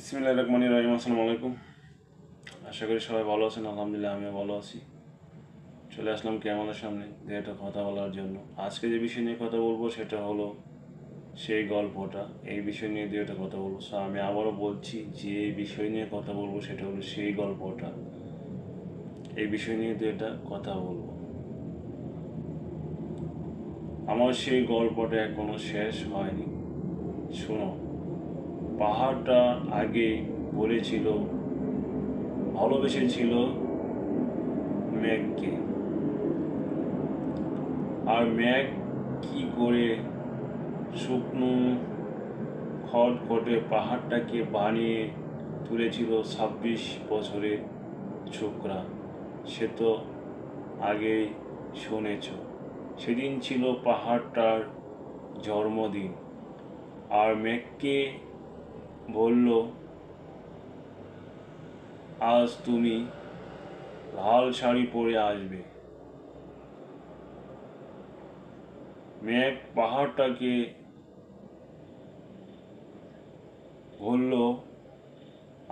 বিসমিল্লাহির রহমানির রহিম। আসসালামু আলাইকুম। আশা করি সবাই ভালো আছেন। আলহামদুলিল্লাহ আমিও ভালো আছি। চলে আসলাম ক্যামেরার সামনে দিয়ে একটা কথা বলার জন্য। আজকে যে বিষয় নিয়ে কথা বলবো সেটা হলো সেই গল্পটা। এই বিষয় নিয়ে দিয়ে একটা কথা বলবো। আমি আবারও বলছি যে এই বিষয় নিয়ে কথা বলবো সেটা হলো সেই গল্পটা। এই বিষয় নিয়ে দিয়ে একটা কথা বলবো। আমার সেই গল্পটা এখনো শেষ হয়নি। শোনো, পাহাড়টা আগে বলেছিল, ভালোবেসেছিল মেঘকে। আর মেঘ কি করে শুকনো খটখটে পাহাড়টাকে বানিয়ে তুলেছিল 26 বছরের ছোকরা, সে তো আগেই শুনেছ। সেদিন ছিল পাহাড়টার জন্মদিন। আর মেঘকে বলল, আজ তুমি লাল শাড়ি পরে আসবে। মেঘ পাহাড়টাকে বলল,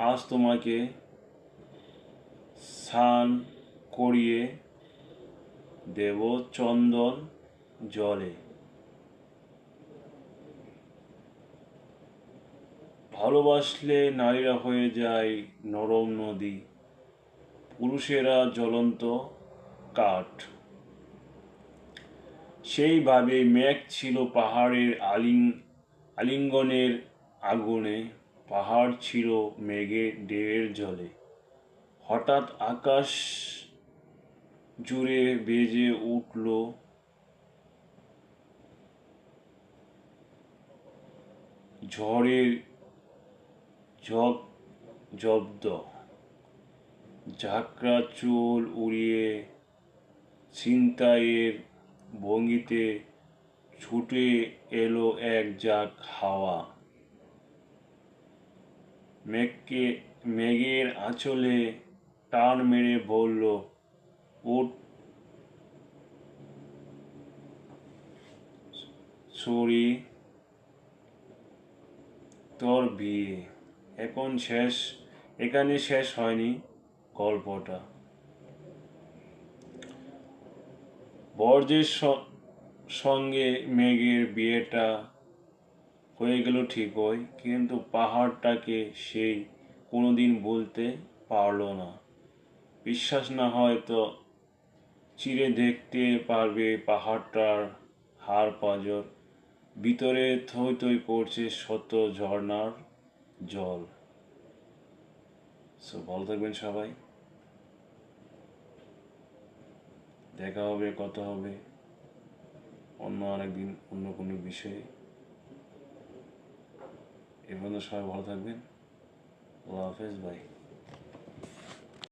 আজ তোমাকে স্নান করিয়ে দেব চন্দন জলে। ভালোবাসলে নারীরা হয়ে যায় নরম নদী, পুরুষেরা জ্বলন্ত কাঠ। সেইভাবে মেঘ ছিল পাহাড়ের আলিঙ্গনের আগুনে, পাহাড় ছিল মেঘের ঢেউয়ের জলে। হঠাৎ আকাশ জুড়ে বেজে উঠল ঝড়ের জব্দ। ঝাঁকড়া চুল উড়িয়ে ছিনতাইয়ের ভঙ্গিতে ছুটে এলো এক ঝাঁক হাওয়া। মেঘের আঁচলে টান মেরে বলল, উঠ ছড়ি, তোর বিয়ে এখানে শেষ হয়নি গল্পটা। বর্জ্যের সঙ্গে মেঘের বিয়েটা হয়ে গেল ঠিকই, কিন্তু পাহাড়টাকে সেই কোনোদিন বলতে পারল না। বিশ্বাস না হয় তো চিরে দেখতে পারবে পাহাড়টার হাড় পাঁজর। ভিতরে থই থই করছে শত ঝর্ণার জল। ভালো থাকবেন সবাই। দেখা হবে, কথা হবে অন্য আরেকদিন অন্য কোনো বিষয়ে। এ পর্যন্ত সবাই ভালো থাকবেন। আল্লাহ হাফেজ, বাই।